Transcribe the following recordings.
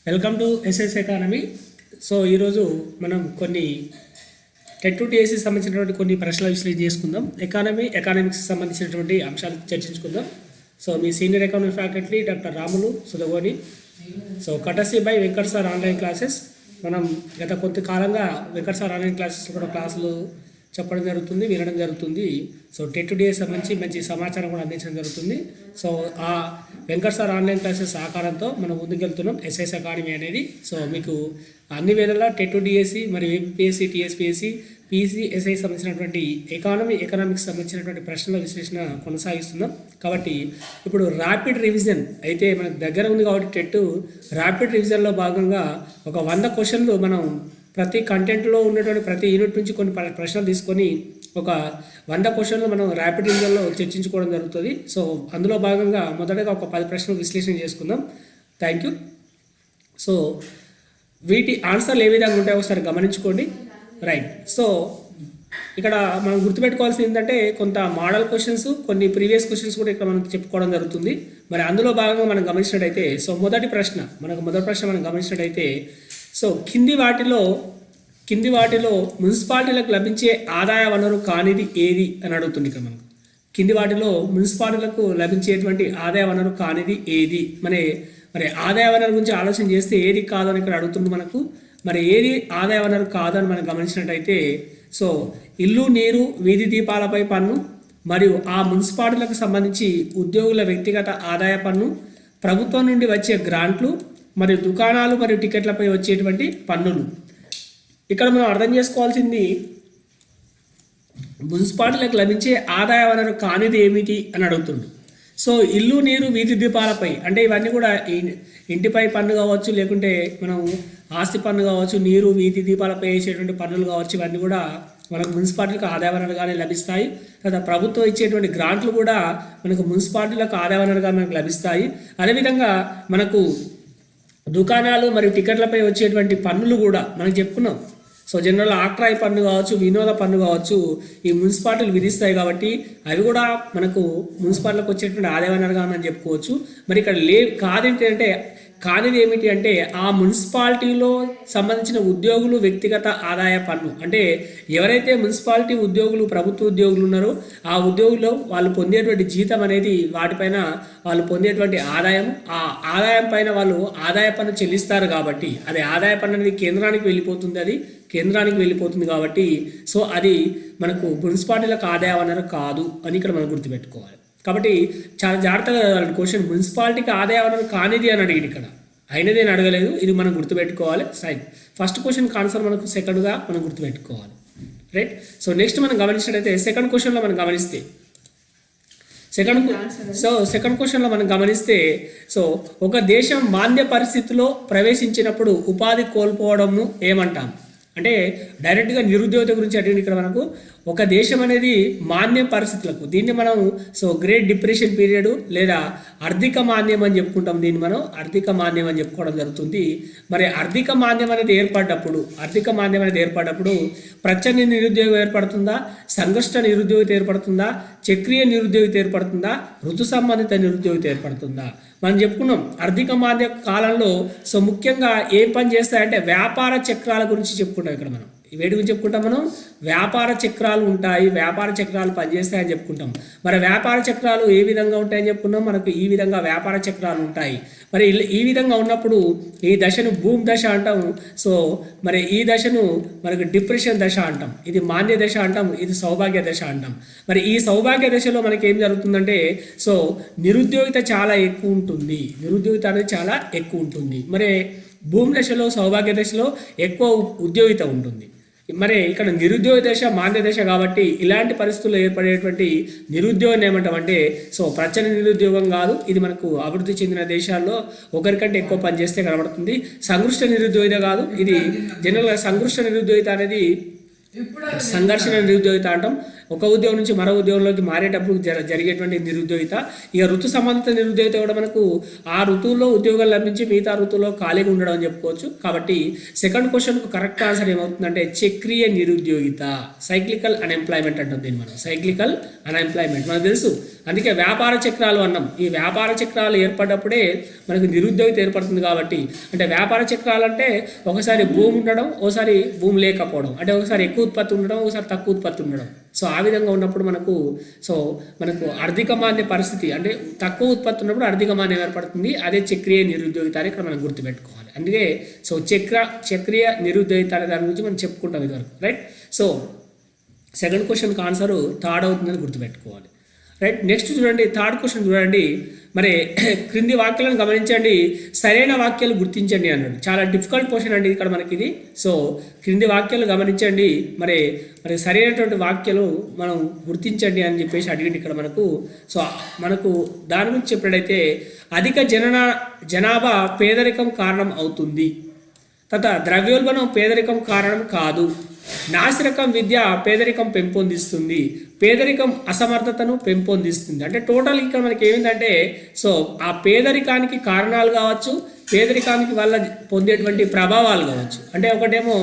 Welcome to SS economy. So ఈరోజు మనం కొన్ని టెట్ టు టీఎస్సీ సంబంధించినటువంటి కొన్ని ప్రశ్నలు విశ్లేషణ చేసుకుందాం. ఎకానమిక్స్ సంబంధించినటువంటి అంశాలు చర్చించుకుందాం. So me senior economy faculty doctor Ramulu Sudhagoni. So courtesy by Venkat sir online classes. మనం గత కొంతకాలంగా వెంకట్ సార్ ఆన్లైన్ క్లాసెస్ కూడా క్లాసులు చెప్పడం జరుగుతుంది, వినడం జరుగుతుంది. సో టెట్ టు టీఎస్సీ సంబంధించి మంచి సమాచారం కూడా అందించడం జరుగుతుంది. సో ఆ వెంకట్ సార్ ఆన్లైన్ క్లాసెస్ ఆకారంతో మనం ముందుకెళ్తున్నాం ఎస్ఎస్ అకాడమీ అనేది. సో మీకు అన్ని వేళలా టెట్ టు టీఎస్సీ మరియు ఏపీఎస్సీ, టీఎస్పీఎస్సీ, పీసీఎస్ఐ సంబంధించినటువంటి ఎకానమిక్స్ సంబంధించినటువంటి ప్రశ్నల విశ్లేషణ కొనసాగిస్తున్నాం. కాబట్టి ఇప్పుడు ర్యాపిడ్ రివిజన్ అయితే మనకు దగ్గర ఉంది కాబట్టి టెట్ ర్యాపిడ్ రివిజన్లో భాగంగా ఒక 100 క్వశ్చన్లు మనం ప్రతి కంటెంట్లో ఉన్నటువంటి ప్రతి యూనిట్ నుంచి కొన్ని ప్రశ్నలు తీసుకొని ఒక 100 క్వశ్చన్లు మనం ర్యాపిడ్ రివిజన్లో చర్చించుకోవడం జరుగుతుంది. సో అందులో భాగంగా మొదటగా ఒక 10 ప్రశ్నలు విశ్లేషణ చేసుకుందాం. Thank you. సో వీటి ఆన్సర్లు ఏ విధంగా ఉంటాయో ఒకసారి గమనించుకోండి. రైట్. సో ఇక్కడ మనం గుర్తుపెట్టుకోవాల్సింది ఏంటంటే కొంత మోడల్ క్వశ్చన్స్, కొన్ని ప్రీవియస్ క్వశ్చన్స్ కూడా ఇక్కడ మనం చెప్పుకోవడం జరుగుతుంది. మరి అందులో భాగంగా మనం గమనించినట్టయితే సో మొదటి ప్రశ్న మనం గమనించినట్టయితే సో కింది వాటిలో మున్సిపాలిటీలకు లభించే ఆదాయ వనరు కానిది ఏది అని అడుగుతుంది. ఇక్కడ మనకు కింది వాటిలో మున్సిపాలిటీలకు లభించేటువంటి ఆదాయ వనరు కానిది ఏది. మరి ఆదాయ వనరు గురించి ఆలోచన చేస్తే ఏది కాదు అని ఇక్కడ అడుగుతుంది మనకు. మరి ఏది ఆదాయ వనరు కాదని మనం గమనించినట్టయితే సో ఇల్లు, నీరు, వీధి దీపాలపై పన్ను, మరియు ఆ మున్సిపాలిటీలకు సంబంధించి ఉద్యోగుల వ్యక్తిగత ఆదాయ పన్ను, ప్రభుత్వం నుండి వచ్చే గ్రాంట్లు, మరియు దుకాణాలు మరియు టికెట్లపై వచ్చేటువంటి పన్నులు. ఇక్కడ మనం అర్థం చేసుకోవాల్సింది మున్సిపాలిటీలకు లభించే ఆదాయ వనరు కానిది ఏమిటి అని అడుగుతుంది. సో ఇల్లు, నీరు, వీధి దీపాలపై అంటే ఇవన్నీ కూడా ఇంటిపై పన్ను కావచ్చు, లేకుంటే మనం ఆస్తి పన్ను కావచ్చు, నీరు, వీధి దీపాలపై వేసేటువంటి పన్నులు కావచ్చు, ఇవన్నీ కూడా మనకు మున్సిపాలిటీలకు ఆదాయ వనరుగానే లభిస్తాయి. తర్వాత ప్రభుత్వం ఇచ్చేటువంటి గ్రాంట్లు కూడా మనకు మున్సిపాలిటీలకు ఆదాయ వనరుగా మనకు లభిస్తాయి. అదేవిధంగా మనకు దుకాణాలు మరియు టికెట్లపై వచ్చేటువంటి పన్నులు కూడా మనం చెప్పుకున్నాం. సో జనరల్ ఆక్ట్రాయి పన్ను కావచ్చు, వినోద పన్ను కావచ్చు, ఈ మున్సిపాలిటీలు విధిస్తాయి కాబట్టి అవి కూడా మనకు మున్సిపాలిటీలకు వచ్చేటువంటి ఆదాయ వనరుగా మనం చెప్పుకోవచ్చు. మరి ఇక్కడ కానిది ఏమిటి అంటే ఆ మున్సిపాలిటీలో సంబంధించిన ఉద్యోగులు వ్యక్తిగత ఆదాయ పన్ను. అంటే ఎవరైతే మున్సిపాలిటీ ఉద్యోగులు, ప్రభుత్వ ఉద్యోగులు ఉన్నారో ఆ ఉద్యోగులు వాళ్ళు పొందేటువంటి జీతం అనేది వాటిపైన వాళ్ళు పొందేటువంటి ఆదాయం, ఆ ఆదాయం పైన వాళ్ళు ఆదాయ పన్ను చెల్లిస్తారు కాబట్టి అది ఆదాయ పన్ను అనేది కేంద్రానికి వెళ్ళిపోతుంది కాబట్టి సో అది మనకు మున్సిపాలిటీలకు ఆదాయ వనరు కాదు అని ఇక్కడ మనం గుర్తుపెట్టుకోవాలి. కాబట్టి చాలా జాగ్రత్తగా క్వశ్చన్ మున్సిపాలిటీకి ఆదాయ వనరు కానిది అని అడిగింది. ఇక్కడ అయినది అని అడగలేదు, ఇది మనం గుర్తుపెట్టుకోవాలి. సైడ్ ఫస్ట్ క్వశ్చన్కి ఆన్సర్ మనకు సెకండ్గా మనం గుర్తుపెట్టుకోవాలి. రైట్. సో నెక్స్ట్ మనం గమనించినట్టయితే సెకండ్ క్వశ్చన్లో మనం గమనిస్తే సెకండ్ క్వశ్చన్లో మనం గమనిస్తే సో ఒక దేశం మాంద్య పరిస్థితిలో ప్రవేశించినప్పుడు ఉపాధి కోల్పోవడంను ఏమంటాం అంటే డైరెక్ట్గా నిరుద్యోగత గురించి అడిగింది. ఇక్కడ మనకు ఒక దేశం అనేది మాంద్యం పరిస్థితులకు, దీన్ని మనం సో గ్రేట్ డిప్రెషన్ పీరియడ్ లేదా ఆర్థిక మాంద్యం అని చెప్పుకుంటాం. దీన్ని మనం ఆర్థిక మాంద్యం అని చెప్పుకోవడం జరుగుతుంది. మరి ఆర్థిక మాంద్యం అనేది ఏర్పడ్డప్పుడు ప్రచ్ఛన్న నిరుద్యోగం ఏర్పడుతుందా, సంఘర్షణ నిరుద్యోగిత ఏర్పడుతుందా, చక్రీయ నిరుద్యోగిత ఏర్పడుతుందా, ఋతు సంబంధిత నిరుద్యోగిత ఏర్పడుతుందా. మనం చెప్పుకున్నాం ఆర్థిక మాంద్య కాలంలో సో ముఖ్యంగా ఏం పని చేస్తాయంటే వ్యాపార చక్రాల గురించి చెప్పుకుంటాం. ఇక్కడ మనం వేటి గురించి చెప్పుకుంటాం, మనం వ్యాపార చక్రాలు ఉంటాయి, వ్యాపార చక్రాలు పనిచేస్తాయని చెప్పుకుంటాం. మరి వ్యాపార చక్రాలు ఏ విధంగా ఉంటాయని చెప్పుకున్నాం, మనకు ఈ విధంగా వ్యాపార చక్రాలు ఉంటాయి. మరి ఈ విధంగా ఉన్నప్పుడు ఈ దశను భూమి దశ అంటాం. సో మరి ఈ దశను మనకు డిప్రెషన్ దశ అంటాం, ఇది మాంద్య దశ అంటాం, ఇది సౌభాగ్య దశ అంటాం. మరి ఈ సౌభాగ్య దశలో మనకి ఏం జరుగుతుందంటే సో నిరుద్యోగిత చాలా ఎక్కువ ఉంటుంది. మరి భూమి దశలో, సౌభాగ్య దశలో ఎక్కువ ఉద్యోగిత ఉంటుంది. మరి ఇక్కడ నిరుద్యోగ దశ మాంద్య దశ కాబట్టి ఇలాంటి పరిస్థితుల్లో ఏర్పడేటువంటి నిరుద్యోగం ఏమంటామంటే సో ప్రచ్ఛన్న నిరుద్యోగం కాదు, ఇది మనకు అభివృద్ధి చెందిన దేశాల్లో ఒకరికంటే ఎక్కువ పనిచేస్తే కనబడుతుంది. సంఘర్షణ నిరుద్యోగిత కాదు, ఇది జనరల్గా సంఘర్షణ నిరుద్యోగిత అనేది సంఘర్షణ నిరుద్యోగిత అంటాం. ఒక ఉద్యోగం నుంచి మరో ఉద్యోగంలోకి మారేటప్పుడు జరిగేటువంటి నిరుద్యోగిత. ఇక ఋతు సంబంధిత నిరుద్యోగిత కూడా మనకు ఆ ఋతువులో ఉద్యోగాలు లభించి మిగతా ఋతువులో ఖాళీగా ఉండడం అని చెప్పుకోవచ్చు. కాబట్టి సెకండ్ క్వశ్చన్కు కరెక్ట్ ఆన్సర్ ఏమవుతుందంటే చక్రీయ నిరుద్యోగిత, సైక్లికల్ అన్ఎంప్లాయ్మెంట్ అంటాం దీన్ని మనం, సైక్లికల్ అన్ఎంప్లాయ్మెంట్ మనకు తెలుసు. అందుకే వ్యాపార చక్రాలు అన్నాం. ఈ వ్యాపార చక్రాలు ఏర్పడ్డప్పుడే మనకు నిరుద్యోగిత ఏర్పడుతుంది. కాబట్టి అంటే వ్యాపార చక్రాలు అంటే ఒకసారి భూమి ఉండడం, ఒకసారి భూమి లేకపోవడం, అంటే ఒకసారి ఎక్కువ ఉత్పత్తి ఉండడం, ఒకసారి తక్కువ ఉత్పత్తి ఉండడం. సో ఆ విధంగా ఉన్నప్పుడు మనకు ఆర్థిక మాంద్య పరిస్థితి, అంటే తక్కువ ఉత్పత్తి ఉన్నప్పుడు ఆర్థిక మాంద్యం ఏర్పడుతుంది. అదే చక్రీయ నిరుద్యోగిత అని ఇక్కడ మనం గుర్తుపెట్టుకోవాలి. అందుకే చక్రీయ నిరుద్యోగిత అనే దాని గురించి మనం చెప్పుకుంటాం ఇదివరకు, రైట్. సో సెకండ్ క్వశ్చన్కి ఆన్సర్ థర్డ్ అవుతుందని గుర్తుపెట్టుకోవాలి, రైట్. నెక్స్ట్ చూడండి, థర్డ్ క్వశ్చన్ చూడండి. మరి క్రింది వాక్యాలను గమనించండి, సరైన వాక్యాలు గుర్తించండి అన్నాడు. చాలా డిఫికల్ట్ క్వశ్చన్ అండి ఇక్కడ మనకి ఇది. సో క్రింది వాక్యాలు గమనించండి, మరి సరైనటువంటి వాక్యాలు మనం గుర్తించండి అని చెప్పేసి అడిగింది ఇక్కడ మనకు. సో మనకు దాని గురించి చెప్పినట్టయితే అధిక జనాభా పేదరికం కారణం అవుతుంది. తర్వాత ద్రవ్యోల్బణం పేదరికం కారణం కాదు. నాసిరకం విద్య పేదరికం పెంపొందిస్తుంది. పేదరికం అసమర్థతను పెంపొందిస్తుంది. అంటే టోటల్ ఇక్కడ మనకి ఏమిటంటే సో ఆ పేదరికానికి కారణాలు కావచ్చు, పేదరికానికి వల్ల పొందేటువంటి ప్రభావాలు కావచ్చు. అంటే ఒకటేమో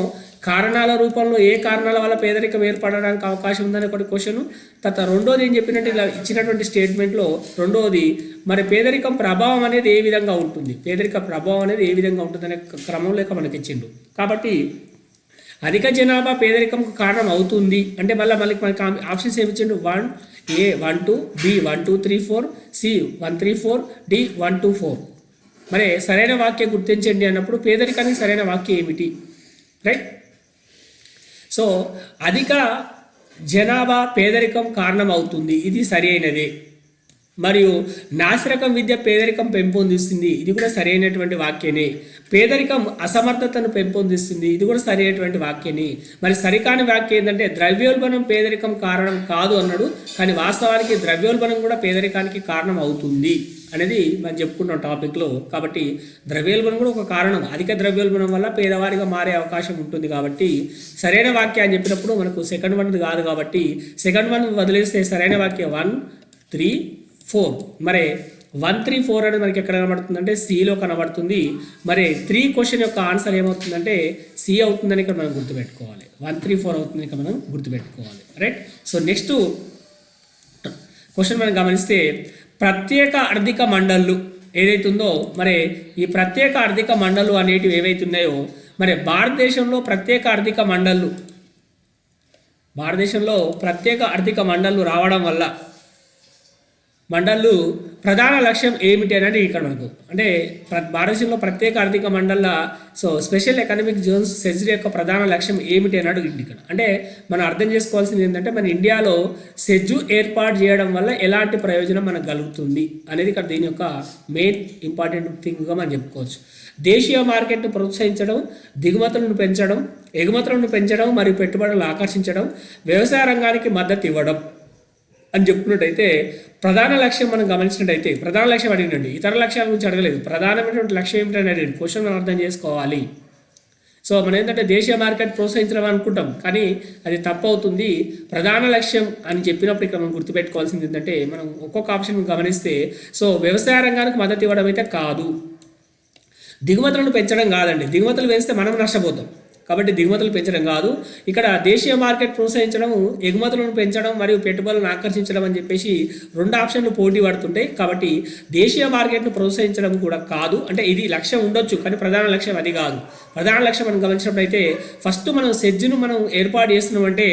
కారణాల రూపంలో ఏ కారణాల వల్ల పేదరికం ఏర్పడడానికి అవకాశం ఉందని ఒకటి క్వశ్చన్. తర్వాత రెండోది ఏం చెప్పినట్టు ఇలా ఇచ్చినటువంటి స్టేట్మెంట్లో రెండోది మరి పేదరికం ప్రభావం అనేది ఏ విధంగా ఉంటుంది, పేదరిక ప్రభావం అనేది ఏ విధంగా ఉంటుంది అనే క్రమం లేక మనకి ఇచ్చిండు. కాబట్టి అధిక జనాభా పేదరికంకు కారణం అవుతుంది అంటే మనకి ఆప్షన్స్ ఏమి ఇచ్చిండు, 1A 1 2, B 1 2 3 4, C 1 3 4, D 1 2 4. మరి సరైన వాక్యం గుర్తించండి అన్నప్పుడు పేదరికానికి సరైన వాక్యం ఏమిటి, రైట్. సో అధిక జనాభా పేదరికం కారణం అవుతుంది, ఇది సరి అయినదే. మరియు నాసిరకం విద్య పేదరికం పెంపొందిస్తుంది, ఇది కూడా సరైనటువంటి వాక్యనే. పేదరికం అసమర్థతను పెంపొందిస్తుంది, ఇది కూడా సరైనటువంటి వాక్యనే. మరి సరికాని వాక్యం ఏంటంటే ద్రవ్యోల్బణం పేదరికం కారణం కాదు అన్నాడు, కానీ వాస్తవానికి ద్రవ్యోల్బణం కూడా పేదరికానికి కారణం అవుతుంది అనేది మనం చెప్పుకున్నాం టాపిక్లో. కాబట్టి ద్రవ్యోల్బణం కూడా ఒక కారణం, అధిక ద్రవ్యోల్బణం వల్ల పేదవారిగా మారే అవకాశం ఉంటుంది. కాబట్టి సరైన వాక్యం అని చెప్పినప్పుడు మనకు సెకండ్ వన్ కాదు, కాబట్టి సెకండ్ వన్ వదిలేస్తే సరైన వాక్యం 1 3 4. మరి 1 3 4 అనేది మనకి ఎక్కడ కనబడుతుంది అంటే సిలో కనబడుతుంది. మరి 3 క్వశ్చన్ యొక్క ఆన్సర్ ఏమవుతుందంటే సి అవుతుందని ఇక్కడ మనం గుర్తుపెట్టుకోవాలి, 1 3 4 అవుతుంది ఇక్కడ మనం గుర్తుపెట్టుకోవాలి, రైట్. సో నెక్స్ట్ క్వశ్చన్ మనం గమనిస్తే ప్రత్యేక ఆర్థిక మండళ్ళు ఏదైతుందో మరి ఈ ప్రత్యేక ఆర్థిక మండళ్ళు అనేటివి ఏవైతున్నాయో మరి భారతదేశంలో ప్రత్యేక ఆర్థిక మండళ్ళు రావడం వల్ల మండళ్ళు ప్రధాన లక్ష్యం ఏమిటి అనేది ఇక్కడ మనకు అంటే భారతదేశంలో ప్రత్యేక ఆర్థిక మండళ్ళ స్పెషల్ ఎకనామిక్ జోన్స్ సెజ్ యొక్క ప్రధాన లక్ష్యం ఏమిటి అని అడుగుతుంది ఇక్కడ. అంటే మనం అర్థం చేసుకోవాల్సింది ఏంటంటే మన ఇండియాలో సెజ్ ఏర్పాటు చేయడం వల్ల ఎలాంటి ప్రయోజనం మనకు కలుగుతుంది అనేది ఇక్కడ దీని యొక్క మెయిన్ ఇంపార్టెంట్ థింగ్గా మనం చెప్పుకోవచ్చు. దేశీయ మార్కెట్ను ప్రోత్సహించడం, దిగుమతులను పెంచడం, ఎగుమతులను పెంచడం మరియు పెట్టుబడులను ఆకర్షించడం, వ్యవసాయ రంగానికి మద్దతు ఇవ్వడం అని చెప్పుకున్నట్టయితే ప్రధాన లక్ష్యం మనం గమనించినట్టయితే ప్రధాన లక్ష్యం అడిగినండి, ఇతర లక్ష్యాల గురించి అడగలేదు. ప్రధానమైనటువంటి లక్ష్యం ఏమిటని అడిగింది, క్వశ్చన్ మనం అర్థం చేసుకోవాలి. సో మనం ఏంటంటే దేశీయ మార్కెట్ ప్రోత్సహించడం అనుకుంటాం, కానీ అది తప్పు అవుతుంది. ప్రధాన లక్ష్యం అని చెప్పినప్పుడు ఇక్కడ మనం గుర్తుపెట్టుకోవాల్సింది ఏంటంటే మనం ఒక్కొక్క ఆప్షన్ గమనిస్తే వ్యవసాయ రంగానికి మద్దతు ఇవ్వడం అయితే కాదు, దిగుమతులను పెంచడం కాదండి. దిగుమతులు పెంచితే మనం నష్టపోతాం, కాబట్టి దిగుమతులు పెంచడం కాదు. ఇక్కడ దేశీయ మార్కెట్ ప్రోత్సహించడం, ఎగుమతులను పెంచడం మరియు పెట్టుబడులను ఆకర్షించడం అని చెప్పేసి 2 ఆప్షన్లు పోటీ పడుతుంటాయి. కాబట్టి దేశీయ మార్కెట్ను ప్రోత్సహించడం కూడా కాదు. అంటే ఇది లక్ష్యం ఉండొచ్చు, కానీ ప్రధాన లక్ష్యం అది కాదు. ప్రధాన లక్ష్యం మనం గమనించినప్పుడైతే ఫస్ట్ మనం సెజ్ను మనం ఏర్పాటు చేస్తున్నామంటే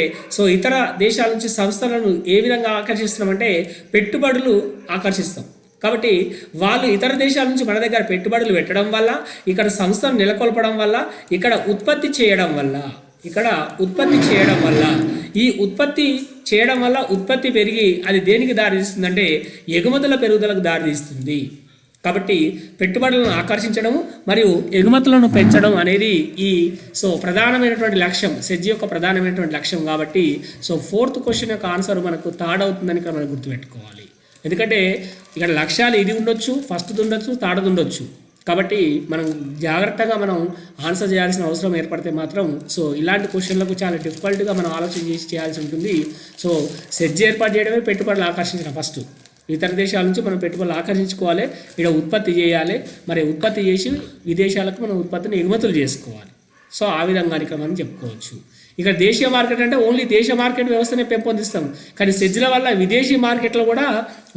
ఇతర దేశాల నుంచి సంస్థలను ఏ విధంగా ఆకర్షిస్తున్నామంటే పెట్టుబడులు ఆకర్షిస్తాం. కాబట్టి వాళ్ళు ఇతర దేశాల నుంచి మన దగ్గర పెట్టుబడులు పెట్టడం వల్ల, ఇక్కడ సంస్థను నెలకొల్పడం వల్ల, ఇక్కడ ఉత్పత్తి చేయడం వల్ల ఈ ఉత్పత్తి చేయడం వల్ల ఉత్పత్తి పెరిగి అది దేనికి దారితీస్తుందంటే ఎగుమతుల పెరుగుదలకు దారితీస్తుంది. కాబట్టి పెట్టుబడులను ఆకర్షించడం మరియు ఎగుమతులను పెంచడం అనేది ఈ ప్రధానమైనటువంటి లక్ష్యం, సెజ్ యొక్క ప్రధానమైనటువంటి లక్ష్యం. కాబట్టి 4th క్వశ్చన్ యొక్క ఆన్సర్ మనకు థర్డ్ అవుతుందని ఇక్కడ మనం గుర్తుపెట్టుకోవాలి. ఎందుకంటే ఇక్కడ లక్ష్యాలు ఇది ఉండొచ్చు, ఫస్ట్ది ఉండొచ్చు, థర్డ్ది ఉండొచ్చు. కాబట్టి మనం జాగ్రత్తగా మనం ఆన్సర్ చేయాల్సిన అవసరం ఏర్పడితే మాత్రం సో ఇలాంటి క్వశ్చన్లకు చాలా డిఫికల్ట్గా మనం ఆలోచన చేసి చేయాల్సి ఉంటుంది. సో సెజ్ ఏర్పాటు చేయడమే పెట్టుబడులు ఆకర్షించడం. ఫస్ట్ ఇతర దేశాల నుంచి మనం పెట్టుబడులు ఆకర్షించుకోవాలి, ఇక్కడ ఉత్పత్తి చేయాలి, మరి ఉత్పత్తి చేసి విదేశాలకు మనం ఉత్పత్తిని ఎగుమతులు చేసుకోవాలి. సో ఆ విధంగా ఇక్కడ మనం చెప్పుకోవచ్చు. ఇక దేశీయ మార్కెట్ అంటే ఓన్లీ దేశ మార్కెట్ వ్యవస్థనే పెంపొందిస్తాం, కానీ సెజ్ల వల్ల విదేశీ మార్కెట్లో కూడా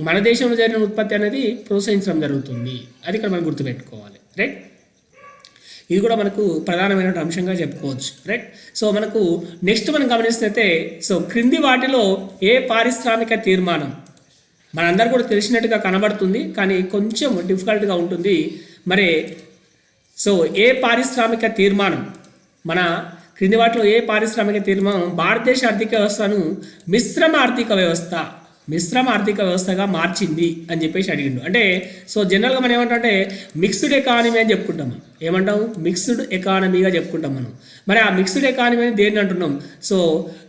మన దేశంలో జరిగిన ఉత్పత్తి అనేది ప్రోత్సహించడం జరుగుతుంది. అది ఇక్కడ మనం గుర్తుపెట్టుకోవాలి. రైట్, ఇది కూడా మనకు ప్రధానమైన అంశంగా చెప్పుకోవచ్చు. రైట్, సో మనకు నెక్స్ట్ మనం గమనిస్తే సో క్రింది వాటిలో ఏ పారిశ్రామిక తీర్మానం మనందరూ కూడా తెలిసినట్టుగా కనబడుతుంది, కానీ కొంచెం డిఫికల్ట్గా ఉంటుంది. మరి సో ఏ పారిశ్రామిక తీర్మానం మన క్రింది వాటిలో ఏ పారిశ్రామిక తీర్మానం భారతదేశ ఆర్థిక వ్యవస్థను మిశ్రమ ఆర్థిక వ్యవస్థగా మార్చింది అని చెప్పేసి అడిగిండు. అంటే సో జనరల్గా మనం ఏమంటామంటే మిక్స్డ్ ఎకానమీ అని చెప్పుకుంటాం. ఏమంటాం? మిక్స్డ్ ఎకానమీగా చెప్పుకుంటాం మనం. మరి ఆ మిక్స్డ్ ఎకానమీ అని దేన్ని అంటున్నాం? సో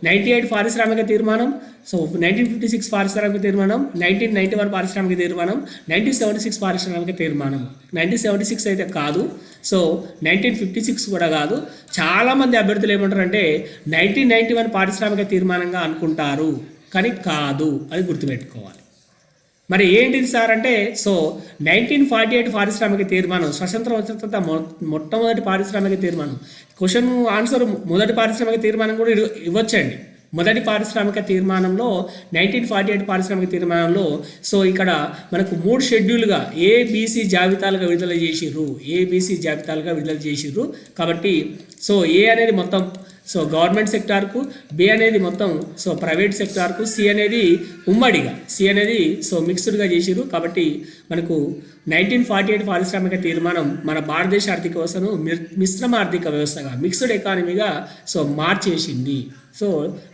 98 పారిశ్రామిక తీర్మానం, సో 1956 పారిశ్రామిక తీర్మానం, 1991 పారిశ్రామిక తీర్మానం, 1976 పారిశ్రామిక తీర్మానం. 1976 అయితే కాదు, సో 1956 కూడా కాదు. చాలామంది అభ్యర్థులు ఏమంటారంటే 1991 పారిశ్రామిక తీర్మానంగా అనుకుంటారు, కానీ కాదు అని గుర్తుపెట్టుకోవాలి. మరి ఏంటిది సార్ అంటే సో 1948 పారిశ్రామిక తీర్మానం స్వతంత్రం వచ్చిన తర్వాత మొట్టమొదటి పారిశ్రామిక తీర్మానం. క్వశ్చన్ ఆన్సర్ మొదటి పారిశ్రామిక తీర్మానం కూడా ఇవ్వచ్చండి. మొదటి పారిశ్రామిక తీర్మానంలో 1948 పారిశ్రామిక తీర్మానంలో సో ఇక్కడ మనకు 3 షెడ్యూల్గా ఏబిసి జాబితాలుగా విడుదల చేసిర్రు. కాబట్టి సో ఏ అనేది మొత్తం సో గవర్నమెంట్ సెక్టార్కు, బి అనేది మొత్తం సో ప్రైవేట్ సెక్టార్కు, సి అనేది ఉమ్మడిగా, సి అనేది సో మిక్స్డ్గా చేసిర్రు. కాబట్టి మనకు 1948 పారిశ్రామిక తీర్మానం మన భారతదేశ ఆర్థిక వ్యవస్థను మిశ్రమ ఆర్థిక వ్యవస్థగా, మిక్స్డ్ ఎకానమీగా సో మార్చేసింది. సో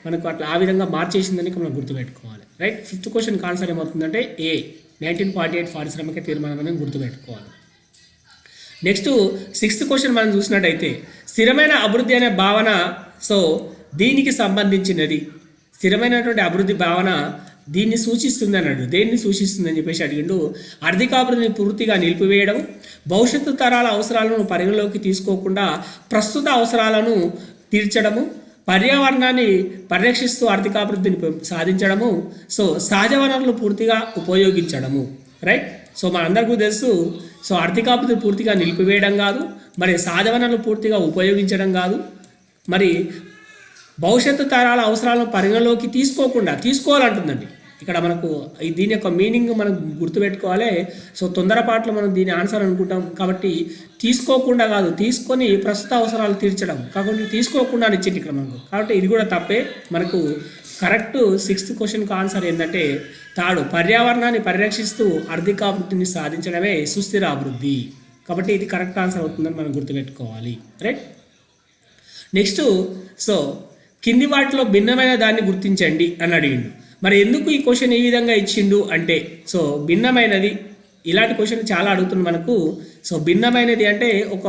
మనకు అట్లా ఆ విధంగా మార్చేసిందని మనం గుర్తుపెట్టుకోవాలి. రైట్, 5th క్వశ్చన్కి ఆన్సర్ ఏమవుతుందంటే ఏ 1948 పారిశ్రామిక తీర్మానం అని గుర్తుపెట్టుకోవాలి. నెక్స్ట్ 6th క్వశ్చన్ మనం చూసినట్టయితే స్థిరమైన అభివృద్ధి అనే భావన సో దీనికి సంబంధించినది. స్థిరమైనటువంటి అభివృద్ధి భావన దీన్ని సూచిస్తుంది అన్నాడు. దేన్ని సూచిస్తుంది అని చెప్పేసి అడిగిండు. ఆర్థికాభివృద్ధిని పూర్తిగా నిలిపివేయడం, భవిష్యత్తు తరాల అవసరాలను పరిగణలోకి తీసుకోకుండా ప్రస్తుత అవసరాలను తీర్చడము, పర్యావరణాన్ని పరిరక్షిస్తూ ఆర్థికాభివృద్ధిని సాధించడము, సో సహజ వనరులు పూర్తిగా ఉపయోగించడము. రైట్, సో మనందరికీ తెలుసు సో ఆర్థికాభివృద్ధి పూర్తిగా నిలిపివేయడం కాదు, మరి సహజ వనరులు పూర్తిగా ఉపయోగించడం కాదు, మరి భవిష్యత్తు తరాల అవసరాలను పరిగణలోకి తీసుకోవాలంటుందండి. ఇక్కడ మనకు దీని యొక్క మీనింగ్ మనం గుర్తుపెట్టుకోవాలి. సో తొందరపాట్లో మనం దీని ఆన్సర్ అనుకుంటాం, కాబట్టి తీసుకోకుండా కాదు, తీసుకొని ప్రస్తుత అవసరాలు తీర్చడం కాబట్టి తీసుకోకుండా ఇచ్చింది ఇక్కడ మనకు. కాబట్టి ఇది కూడా తప్పే. మనకు కరెక్ట్ 6th క్వశ్చన్కి ఆన్సర్ ఏంటంటే తాడు పర్యావరణాన్ని పరిరక్షిస్తూ ఆర్థికాభివృద్ధిని సాధించడమే సుస్థిర అభివృద్ధి. కాబట్టి ఇది కరెక్ట్ ఆన్సర్ అవుతుందని మనం గుర్తుపెట్టుకోవాలి. రైట్, నెక్స్ట్ సో కింది వాటిలో భిన్నమైన దాన్ని గుర్తించండి అని అడిగిండు. మరి ఎందుకు ఈ క్వశ్చన్ ఈ విధంగా ఇచ్చిండు అంటే సో భిన్నమైనది, ఇలాంటి క్వశ్చన్ చాలా అడుగుతుంది మనకు. సో భిన్నమైనది అంటే ఒక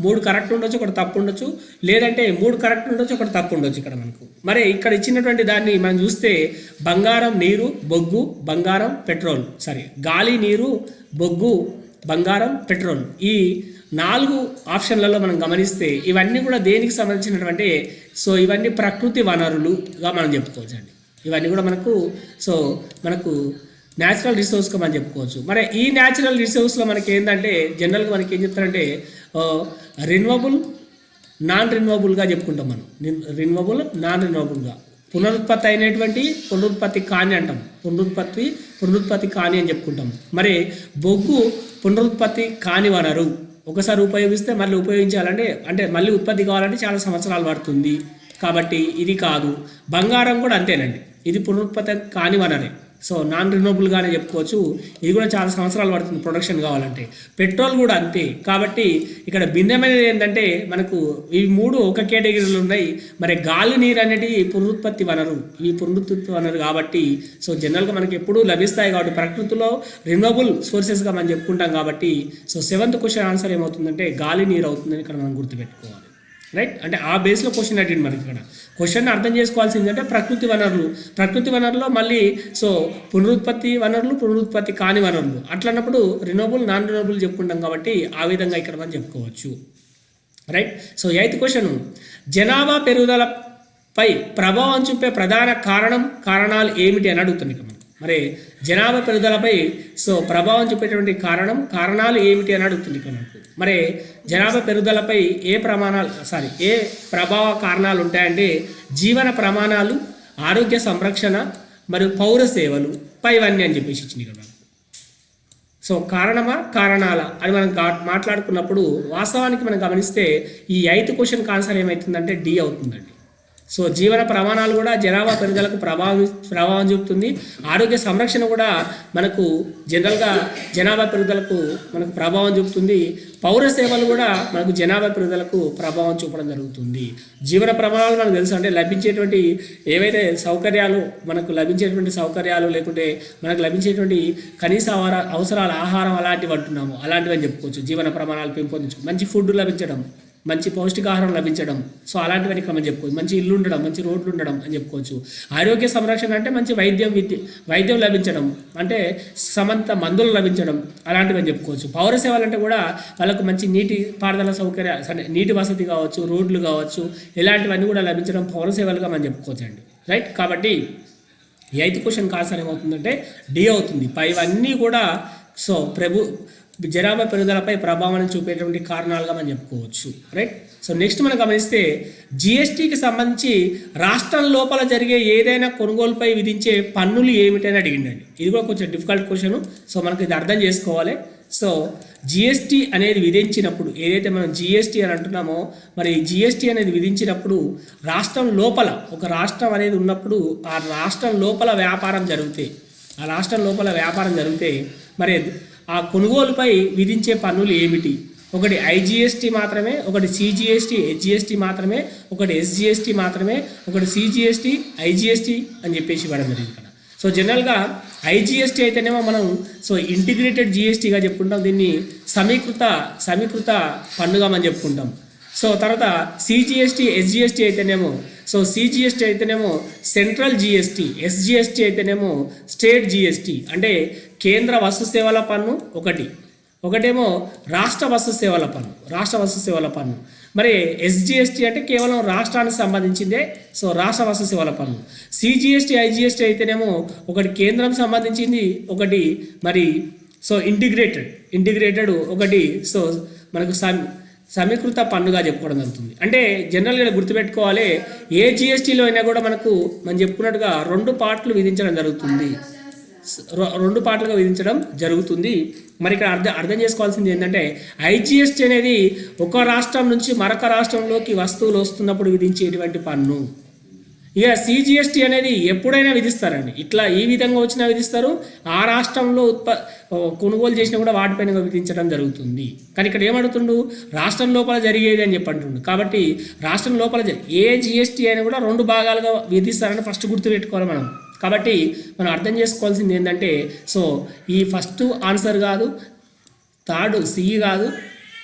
3 కరెక్ట్ ఉండొచ్చు, ఒకటి తప్పు ఉండొచ్చు, లేదంటే 3 కరెక్ట్ ఉండొచ్చు, ఒకటి తప్పు ఉండొచ్చు ఇక్కడ మనకు. మరి ఇక్కడ ఇచ్చినటువంటి దాన్ని మనం చూస్తే బంగారం, నీరు, బొగ్గు, బంగారం, పెట్రోల్, గాలి, నీరు, బొగ్గు, బంగారం, పెట్రోల్, ఈ 4 ఆప్షన్లలో మనం గమనిస్తే ఇవన్నీ కూడా దేనికి సంబంధించినటువంటి సో ఇవన్నీ ప్రకృతి వనరులుగా మనం చెప్పుకోవచ్చు అండి. ఇవన్నీ కూడా మనకు న్యాచురల్ రిసోర్స్గా మనం చెప్పుకోవచ్చు. మరి ఈ న్యాచురల్ రిసోర్స్లో మనకి ఏంటంటే జనరల్గా మనకి ఏం చెప్తారంటే రెన్యూవబుల్, నాన్ రెన్యూవబుల్గా చెప్పుకుంటాం మనం. రెన్యూవబుల్, నాన్ రెన్యూవబుల్గా పునరుత్పత్తి అయినటువంటి పునరుత్పత్తి కాని అంటాం. పునరుత్పత్తి కాని అని చెప్పుకుంటాం. మరి బొగ్గు పునరుత్పత్తి కాని వనరు, ఒకసారి ఉపయోగిస్తే మళ్ళీ ఉపయోగించాలంటే అంటే మళ్ళీ ఉత్పత్తి కావాలంటే చాలా సంవత్సరాలు పడుతుంది, కాబట్టి ఇది కాదు. బంగారం కూడా అంతేనండి, ఇది పునరుత్పత్తి కాని వనరే, సో నాన్ రిన్యూవబుల్గానే చెప్పుకోవచ్చు. ఇది కూడా చాలా సంవత్సరాలు పడుతుంది ప్రొడక్షన్ కావాలంటే. పెట్రోల్ కూడా అంతే. కాబట్టి ఇక్కడ భిన్నమైనది ఏంటంటే మనకు ఇవి 3 ఒక కేటగిరీలు ఉన్నాయి. మరి గాలి, నీరు అనేటివి పునరుత్పత్తి వనరు, ఈ పునరుత్పత్తి వనరు కాబట్టి సో జనరల్గా మనకి ఎప్పుడూ లభిస్తాయి కాబట్టి ప్రకృతిలో రెన్యూవబుల్ సోర్సెస్గా మనం చెప్పుకుంటాం. కాబట్టి సో 7th క్వశ్చన్ ఆన్సర్ ఏమవుతుందంటే గాలి, నీరు అవుతుందని ఇక్కడ మనం గుర్తుపెట్టుకోవాలి. రైట్. అంటే ఆ బేస్లో క్వశ్చన్ అడిగింది మనకి. ఇక్కడ క్వశ్చన్ అర్థం చేసుకోవాల్సింది అంటే ప్రకృతి వనరులో మళ్ళీ సో పునరుత్పత్తి వనరులు, పునరుత్పత్తి కాని వనరులు అట్లన్నప్పుడు రినోబుల్, నాన్ రినోబుల్ చెప్పుకుంటాం కాబట్టి ఆ విధంగా ఇక్కడ మనం చెప్పుకోవచ్చు. రైట్. సో 8th క్వశ్చన్, జనాభా పెరుగుదలపై ప్రభావం చూపే ప్రధాన కారణాలు ఏమిటి అని అడుగుతుంది ఇక్కడ మనం. మరి జనాభా పెరుగుదలపై సో ప్రభావం చూపేటువంటి కారణాలు ఏమిటి అని అడుగుతుంది ఇక్కడ మనకు. మరి జనాభా పెరుగుదలపై ఏ ప్రభావ కారణాలు ఉంటాయంటే జీవన ప్రమాణాలు, ఆరోగ్య సంరక్షణ మరియు పౌర సేవలు పైవన్నీ అని చెప్పేసి ఇచ్చింది ఇక్కడ మనకు. సో కారణాల అని మనం మాట్లాడుకున్నప్పుడు వాస్తవానికి మనం గమనిస్తే ఈ 8th క్వశ్చన్కి ఆన్సర్ ఏమవుతుందంటే డి అవుతుందండి. సో జీవన ప్రమాణాలు కూడా జనాభా పెరుగుదలకు ప్రభావం చూపుతుంది. ఆరోగ్య సంరక్షణ కూడా మనకు జనరల్గా జనాభా పెరుగుదలకు మనకు ప్రభావం చూపుతుంది. పౌర సేవలు కూడా మనకు జనాభా పెరుగుదలకు ప్రభావం చూపడం జరుగుతుంది. జీవన ప్రమాణాలు మనకు తెలుసు, అంటే లభించేటువంటి ఏవైతే సౌకర్యాలు మనకు లభించేటువంటి సౌకర్యాలు లేకుంటే మనకు లభించేటువంటి కనీస అవసరాల ఆహారం అలాంటివి అంటున్నాము, అలాంటివి అని చెప్పుకోవచ్చు. జీవన ప్రమాణాలు పెంపొందించుకో, మంచి ఫుడ్ లభించడం, మంచి పౌష్టికాహారం లభించడం, సో అలాంటివన్నీ ఇక్కడ మనం చెప్పుకోవచ్చు. మంచి ఇల్లు ఉండడం, మంచి రోడ్లు ఉండడం అని చెప్పుకోవచ్చు. ఆరోగ్య సంరక్షణ అంటే మంచి వైద్యం లభించడం, అంటే సమంత మందులు లభించడం, అలాంటివి అని చెప్పుకోవచ్చు. పౌర సేవలు అంటే కూడా వాళ్ళకు మంచి నీటి పారుదల సౌకర్యాలు, నీటి వసతి కావచ్చు, రోడ్లు కావచ్చు, ఇలాంటివన్నీ కూడా లభించడం పౌర సేవలుగా మనం చెప్పుకోవచ్చు అండి. రైట్. కాబట్టి 8th క్వశ్చన్కి ఆన్సర్ ఏమవుతుందంటే డి అవుతుంది. పైవన్నీ కూడా సో జనాభా పెరుగుదలపై ప్రభావాన్ని చూపేటువంటి కారణాలుగా మనం చెప్పుకోవచ్చు. రైట్. సో నెక్స్ట్ మనం గమనిస్తే జిఎస్టీకి సంబంధించి రాష్ట్రం లోపల జరిగే ఏదైనా కొనుగోలుపై విధించే పన్నులు ఏమిటని అడిగిండండి. ఇది కూడా కొంచెం డిఫికల్ట్ క్వశ్చన్. సో మనకి ఇది అర్థం చేసుకోవాలి. సో జిఎస్టీ అనేది విధించినప్పుడు, ఏదైతే మనం జిఎస్టీ అని అంటున్నామో, మరి జిఎస్టీ అనేది విధించినప్పుడు రాష్ట్రం లోపల ఒక రాష్ట్రం అనేది ఉన్నప్పుడు ఆ రాష్ట్రం లోపల వ్యాపారం జరిగితే మరి ఆ కొనుగోలుపై విధించే పన్నులు ఏమిటి? ఒకటి ఐజిఎస్టీ మాత్రమే, ఒకటి సిజిఎస్టీ, హెచ్జిఎస్టీ మాత్రమే, ఒకటి ఎస్జిఎస్టీ మాత్రమే, ఒకటి సిజిఎస్టీ, ఐజిఎస్టీ అని చెప్పేసి ఇవ్వడం జరిగింది ఇక్కడ. సో జనరల్గా ఐజిఎస్టీ అయితేనేమో మనం సో ఇంటిగ్రేటెడ్ జిఎస్టీగా చెప్పుకుంటాం, దీన్ని సమీకృత పన్నుగా మనం చెప్పుకుంటాం. సో తర్వాత సిజిఎస్టీ, ఎస్జిఎస్టీ అయితేనేమో సెంట్రల్ జిఎస్టీ, ఎస్జిఎస్టీ అయితేనేమో స్టేట్ జిఎస్టీ, అంటే కేంద్ర వస్తు సేవల పన్ను ఒకటేమో రాష్ట్ర వస్తు సేవల పన్ను. మరి ఎస్జిఎస్టీ అంటే కేవలం రాష్ట్రానికి సంబంధించిందే, సో రాష్ట్ర వస్తు సేవల పన్ను. సిజిఎస్టీ, ఐజిఎస్టీ అయితేనేమో ఒకటి కేంద్రం సంబంధించింది, ఒకటి మరి సో ఇంటిగ్రేటెడ్ ఒకటి సో మనకు సమీకృత పన్నుగా చెప్పుకోవడం జరుగుతుంది. అంటే జనరల్గా గుర్తుపెట్టుకోవాలి, ఏ జిఎస్టీలో అయినా కూడా మనం చెప్పుకున్నట్టుగా 2 పార్ట్లు విధించడం జరుగుతుంది. మరి ఇక్కడ అర్థం చేసుకోవాల్సింది ఏంటంటే ఐజిఎస్టీ అనేది ఒక రాష్ట్రం నుంచి మరొక రాష్ట్రంలోకి వస్తువులు వస్తున్నప్పుడు విధించేటువంటి పన్ను. ఇక సిజిఎస్టీ అనేది ఎప్పుడైనా విధిస్తారండి, ఇట్లా ఈ విధంగా వచ్చినా విధిస్తారు, ఆ రాష్ట్రంలో కొనుగోలు చేసినా కూడా వాటిపైన విధించడం జరుగుతుంది. కానీ ఇక్కడ ఏమడుగుతుండు, రాష్ట్రం లోపల జరిగేది అని చెప్పంటుండు. కాబట్టి రాష్ట్రం లోపల ఏ జిఎస్టీ అయినా కూడా 2 భాగాలుగా విధిస్తారని ఫస్ట్ గుర్తుపెట్టుకోవాలి మనం. కాబట్టి మనం అర్థం చేసుకోవాల్సింది ఏంటంటే సో ఈ ఫస్ట్ ఆన్సర్ కాదు, థర్డ్ సి కాదు,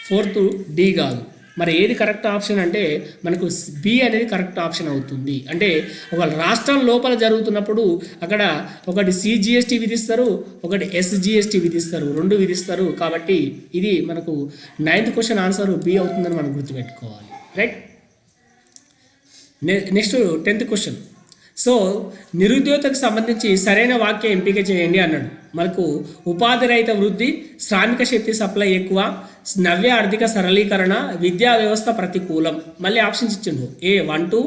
ఫోర్త్ డి కాదు, మరి ఏది కరెక్ట్ ఆప్షన్ అంటే మనకు బి అనేది కరెక్ట్ ఆప్షన్ అవుతుంది. అంటే ఒక రాష్ట్రం లోపల జరుగుతున్నప్పుడు అక్కడ ఒకటి సిజిఎస్టీ విధిస్తారు, ఒకటి ఎస్జిఎస్టీ విధిస్తారు, 2 విధిస్తారు. కాబట్టి ఇది మనకు 9th క్వశ్చన్ ఆన్సర్ బి అవుతుందని మనం గుర్తుపెట్టుకోవాలి. Right. Next 10th question. So నిరుద్యోగతకు సంబంధించి సరైన వాక్యం ఎంపిక చేయండి అన్నాడు. మనకు ఉపాధి రహిత వృద్ధి, శ్రామిక శక్తి సప్లై ఎక్కువ, నవ్య ఆర్థిక సరళీకరణ, విద్యా వ్యవస్థ ప్రతికూలం. మళ్ళీ ఆప్షన్స్ ఇచ్చిండు. ఏ 1 2,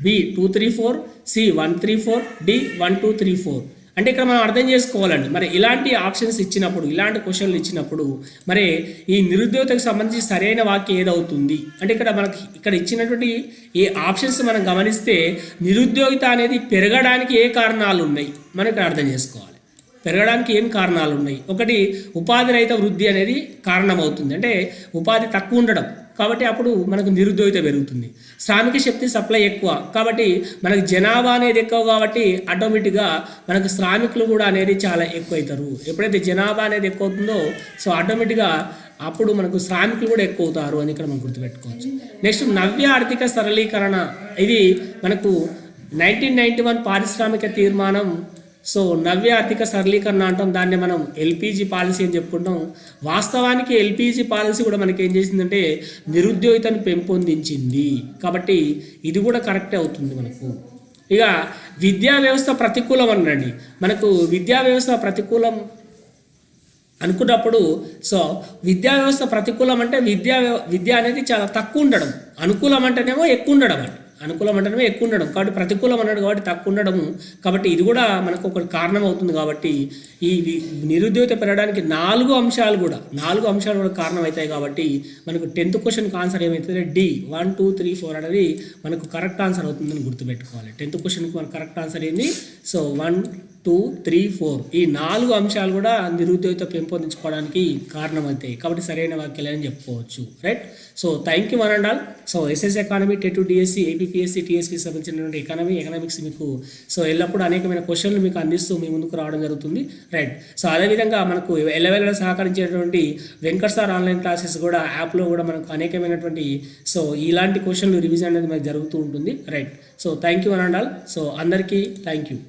బి 2 3 4, సి 1 3 4, డి 1 2 3 4. అంటే ఇక్కడ మనం అర్థం చేసుకోవాలండి, మరి ఇలాంటి ఆప్షన్స్ ఇచ్చినప్పుడు, ఇలాంటి క్వశ్చన్లు ఇచ్చినప్పుడు మరి ఈ నిరుద్యోగతకు సంబంధించి సరైన వాక్యం ఏదవుతుంది అంటే ఇక్కడ ఇచ్చినటువంటి ఈ ఆప్షన్స్ మనం గమనిస్తే నిరుద్యోగిత అనేది పెరగడానికి ఏ కారణాలు ఉన్నాయి మనం ఇక్కడ అర్థం చేసుకోవాలి. పెరగడానికి ఏం కారణాలు ఉన్నాయి? ఒకటి ఉపాధి రహిత వృద్ధి అనేది కారణమవుతుంది, అంటే ఉపాధి తక్కువ ఉండడం, కాబట్టి అప్పుడు మనకు నిరుద్యోగిత పెరుగుతుంది. శ్రామిక శక్తి సప్లై ఎక్కువ, కాబట్టి మనకు జనాభా అనేది ఎక్కువ, కాబట్టి ఆటోమేటిక్గా మనకు శ్రామికులు కూడా అనేది చాలా ఎక్కువ అవుతారు. ఎప్పుడైతే జనాభా అనేది ఎక్కువ అవుతుందో సో ఆటోమేటిక్గా అప్పుడు మనకు శ్రామికులు కూడా ఎక్కువ అవుతారు అని ఇక్కడ మనం గుర్తుపెట్టుకోవచ్చు. నెక్స్ట్ నవ్య ఆర్థిక సరళీకరణ, ఇది మనకు 1991 పారిశ్రామిక తీర్మానం. సో నవ్య ఆర్థిక సరళీకరణ అంటాం, దాన్ని మనం ఎల్పిజి పాలసీ అని చెప్పుకుంటాం. వాస్తవానికి ఎల్పిజి పాలసీ కూడా మనకి ఏం చేసిందంటే నిరుద్యోగితను పెంపొందించింది, కాబట్టి ఇది కూడా కరెక్టే అవుతుంది మనకు. ఇక విద్యా వ్యవస్థ ప్రతికూలం అనండి, మనకు విద్యా వ్యవస్థ ప్రతికూలం అనుకున్నప్పుడు, సో విద్యా వ్యవస్థ ప్రతికూలం అంటే విద్య అనేది చాలా తక్కువ ఉండడం, అనుకూలం అంటేనేమో ఎక్కువ ఉండడం అండి, అనుకూలం అంటేనేమో ఎక్కువ ఉండడం, కాబట్టి ప్రతికూలం అన్నాడు కాబట్టి తక్కువ ఉండడము, కాబట్టి ఇది కూడా మనకు ఒక కారణం అవుతుంది. కాబట్టి ఈ నిరుద్యోగిత పెరగడానికి 4 అంశాలు కూడా కారణం అవుతాయి. కాబట్టి మనకు 10th క్వశ్చన్కి ఆన్సర్ ఏమవుతుంది, డి 1 2 3 4 అనేది మనకు కరెక్ట్ ఆన్సర్ అవుతుందని గుర్తుపెట్టుకోవాలి. 10th క్వశ్చన్కి మన కరెక్ట్ ఆన్సర్ ఏంది, సో 1 2 3 4 ఈ 4 అంశాలు కూడా నిరుద్యోగిత పెంపొందించుకోవడానికి కారణమవుతాయి. కాబట్టి సరైన వాక్యాలని చెప్పుకోవచ్చు. Right. So thank you one and all. So SS economy, TET DSC, APSC, TSP సంబంధించినటువంటి ఎకనామిక్స్ మీకు సో ఎల్లప్పుడూ అనేకమైన క్వశ్చన్లు మీకు అందిస్తూ మీ ముందుకు రావడం జరుగుతుంది. రైట్. సో అదేవిధంగా మనకు ఎల్లవేళ సహకరించేటువంటి వెంకట్ సార్ ఆన్లైన్ క్లాసెస్ కూడా యాప్లో కూడా మనకు అనేకమైనటువంటి సో ఇలాంటి క్వశ్చన్లు రివిజన్ అనేది మనకు జరుగుతూ ఉంటుంది. Right. So thank you one and all. So అందరికీ థ్యాంక్ యూ.